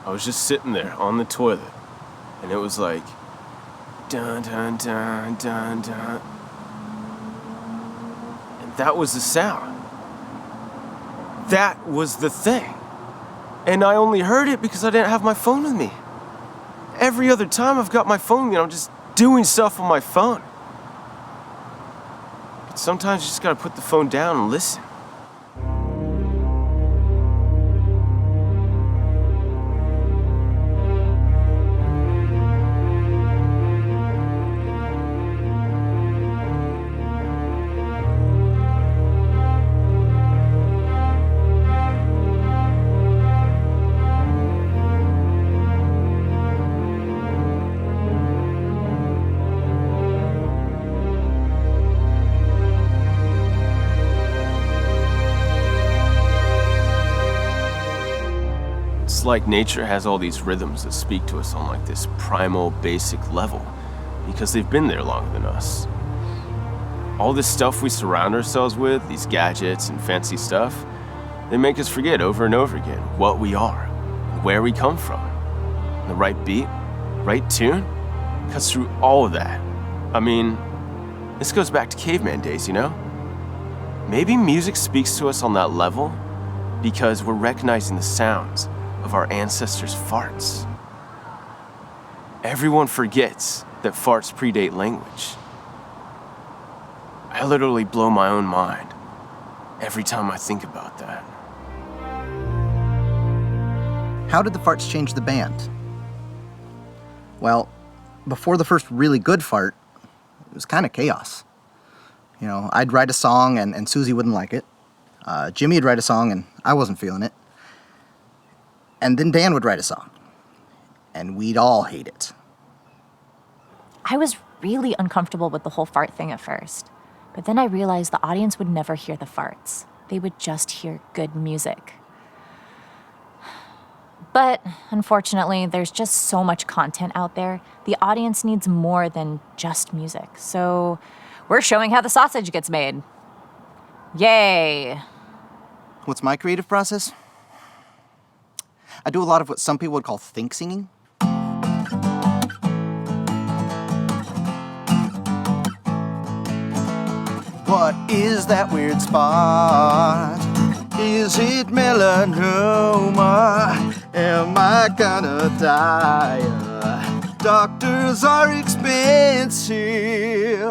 I was just sitting there on the toilet, and it was like, dun dun dun dun dun. And that was the sound. That was the thing. And I only heard it because I didn't have my phone with me. Every other time I've got my phone, I'm just doing stuff on my phone. But sometimes you just gotta put the phone down and listen. It's like nature has all these rhythms that speak to us on like this primal, basic level because they've been there longer than us. All this stuff we surround ourselves with, these gadgets and fancy stuff, they make us forget over and over again what we are, where we come from. And the right beat, right tune, cuts through all of that. I mean, this goes back to caveman days, Maybe music speaks to us on that level because we're recognizing the sounds of our ancestors' farts. Everyone forgets that farts predate language. I literally blow my own mind every time I think about that. How did the farts change the band? Well, before the first really good fart, it was kind of chaos. I'd write a song and Susie wouldn't like it. Jimmy'd write a song and I wasn't feeling it. And then Dan would write a song, and we'd all hate it. I was really uncomfortable with the whole fart thing at first, but then I realized the audience would never hear the farts. They would just hear good music. But unfortunately, there's just so much content out there. The audience needs more than just music. So we're showing how the sausage gets made. Yay! What's my creative process? I do a lot of what some people would call think singing. What is that weird spot? Is it melanoma? Am I gonna die? Doctors are expensive.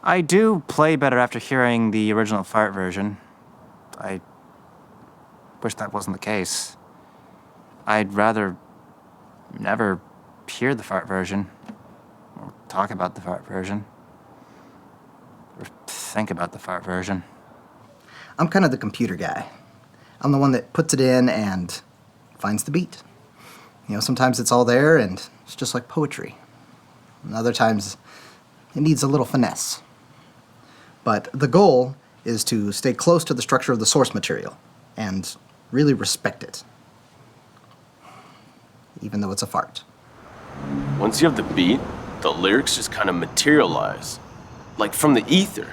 I do play better after hearing the original fart version. I wish that wasn't the case. I'd rather never hear the fart version, or talk about the fart version, or think about the fart version. I'm kind of the computer guy. I'm the one that puts it in and finds the beat. Sometimes it's all there and it's just like poetry. And other times it needs a little finesse. But the goal is to stay close to the structure of the source material and really respect it, even though it's a fart. Once you have the beat, the lyrics just kind of materialize, like from the ether.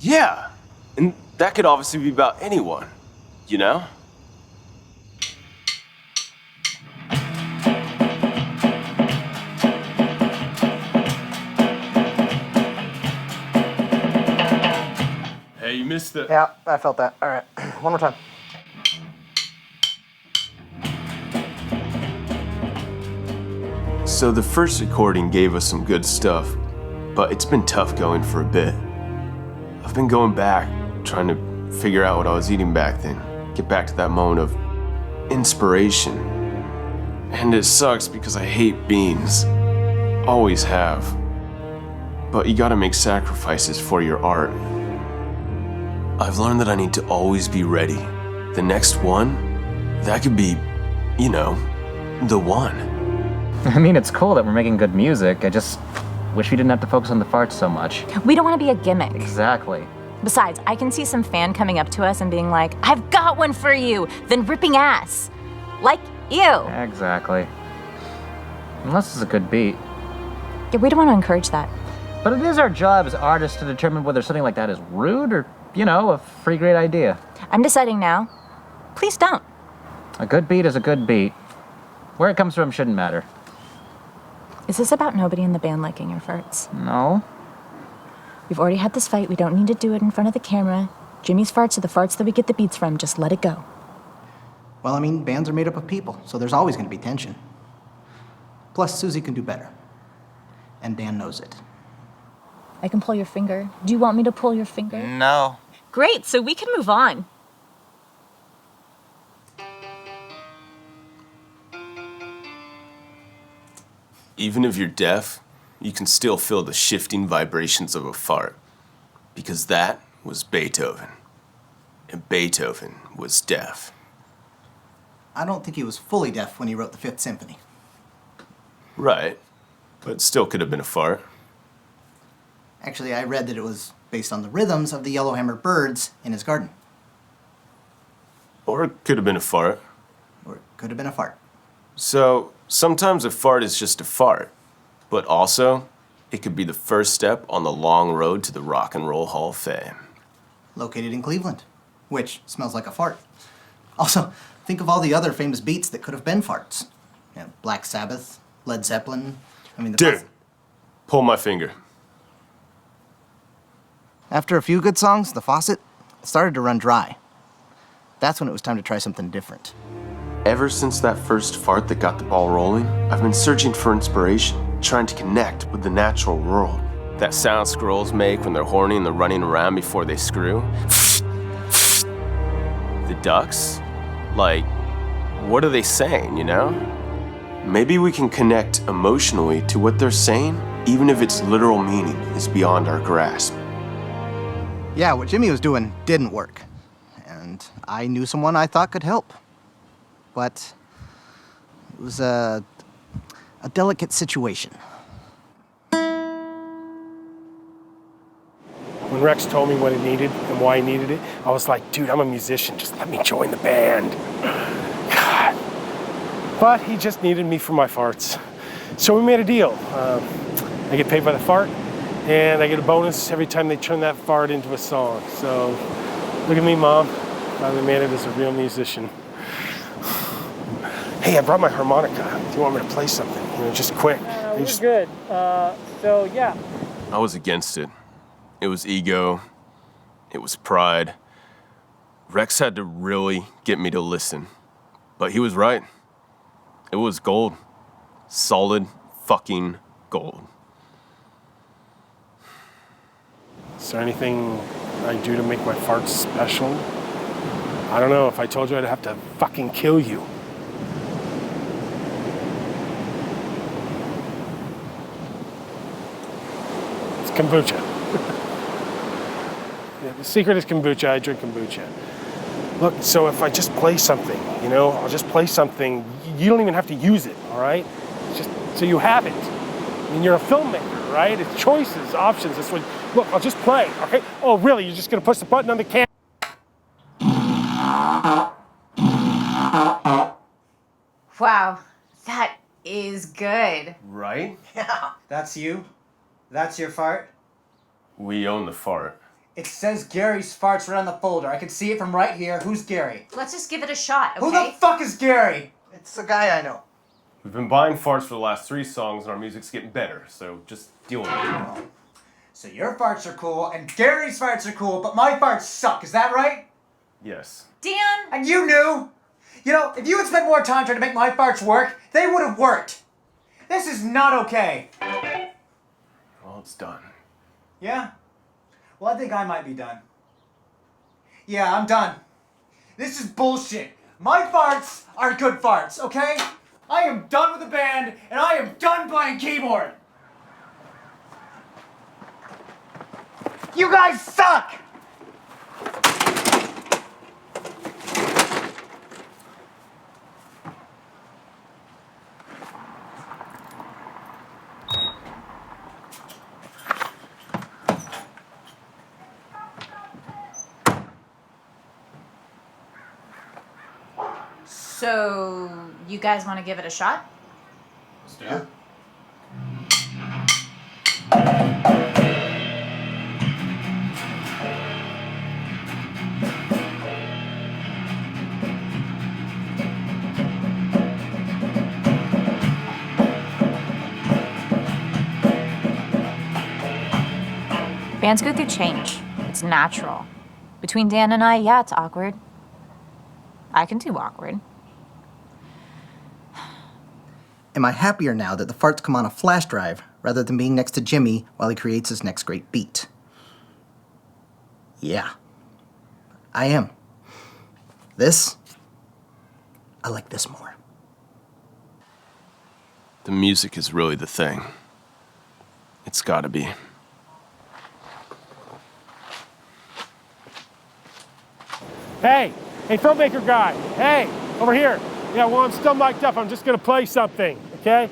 Yeah, and that could obviously be about anyone, Hey, you missed it. Yeah, I felt that. All right, one more time. So the first recording gave us some good stuff, but it's been tough going for a bit. I've been going back, trying to figure out what I was eating back then, get back to that moment of inspiration. And it sucks because I hate beans. Always have. But you gotta make sacrifices for your art. I've learned that I need to always be ready. The next one, that could be, The one. I mean, it's cool that we're making good music. I just wish we didn't have to focus on the farts so much. We don't want to be a gimmick. Exactly. Besides, I can see some fan coming up to us and being like, I've got one for you, then ripping ass. Like you. Exactly. Unless it's a good beat. Yeah, we don't want to encourage that. But it is our job as artists to determine whether something like that is rude or, a free great idea. I'm deciding now. Please don't. A good beat is a good beat. Where it comes from shouldn't matter. Is this about nobody in the band liking your farts? No. We've already had this fight. We don't need to do it in front of the camera. Jimmy's farts are the farts that we get the beats from. Just let it go. Well, I mean, bands are made up of people, so there's always going to be tension. Plus, Susie can do better. And Dan knows it. I can pull your finger. Do you want me to pull your finger? No. Great, so we can move on. Even if you're deaf, you can still feel the shifting vibrations of a fart. Because that was Beethoven. And Beethoven was deaf. I don't think he was fully deaf when he wrote the Fifth Symphony. Right. But still could have been a fart. Actually, I read that it was based on the rhythms of the yellowhammer birds in his garden. Or it could have been a fart. Or it could have been a fart. So, sometimes a fart is just a fart. But also, it could be the first step on the long road to the Rock and Roll Hall of Fame. Located in Cleveland, which smells like a fart. Also, think of all the other famous beats that could have been farts. Black Sabbath, Led Zeppelin. Dude, pull my finger. After a few good songs, the faucet started to run dry. That's when it was time to try something different. Ever since that first fart that got the ball rolling, I've been searching for inspiration, trying to connect with the natural world. That sound squirrels make when they're horny and they're running around before they screw. The ducks? Like, what are they saying, Maybe we can connect emotionally to what they're saying, even if its literal meaning is beyond our grasp. Yeah, what Jimmy was doing didn't work. And I knew someone I thought could help. But it was a delicate situation. When Rex told me what it needed and why he needed it, I was like, dude, I'm a musician. Just let me join the band. God. But he just needed me for my farts. So we made a deal. I get paid by the fart, and I get a bonus every time they turn that fart into a song. So look at me, Mom. Finally made it as a real musician. Hey, I brought my harmonica. Do you want me to play something? Just quick. We're good. So, yeah. I was against it. It was ego. It was pride. Rex had to really get me to listen. But he was right. It was gold. Solid fucking gold. Is there anything I do to make my farts special? I don't know. If I told you, I'd have to fucking kill you. It's kombucha. Yeah, the secret is kombucha. I drink kombucha. Look, so if I just play something, I'll just play something. You don't even have to use it, all right? It's just so you have it. I mean, you're a filmmaker, right? It's choices, options. That's what. Look, I'll just play, okay? Oh, really? You're just gonna push the button on the camera? Wow, that is good. Right? Yeah, that's you? That's your fart? We own the fart. It says Gary's farts right on the folder. I can see it from right here. Who's Gary? Let's just give it a shot, okay? Who the fuck is Gary? It's a guy I know. We've been buying farts for the last 3 songs and our music's getting better, so just deal with it. So your farts are cool, and Gary's farts are cool, but my farts suck. Is that right? Yes. Dan! And you knew? If you had spent more time trying to make my farts work, they would have worked. This is not okay. Well, it's done. Yeah? Well, I think I might be done. Yeah, I'm done. This is bullshit. My farts are good farts, okay? I am done with the band, and I am done playing keyboard. You guys suck! So, you guys want to give it a shot? Yeah. Bands go through change. It's natural. Between Dan and I, yeah, it's awkward. I can do awkward. Am I happier now that the farts come on a flash drive rather than being next to Jimmy while he creates his next great beat? Yeah, I am. I like this more. The music is really the thing. It's gotta be. Hey, filmmaker guy. Hey, over here. Yeah, well, I'm still mic'd up. I'm just gonna play something, okay?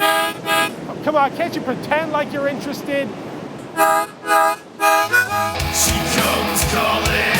Oh, come on, can't you pretend like you're interested? She comes calling.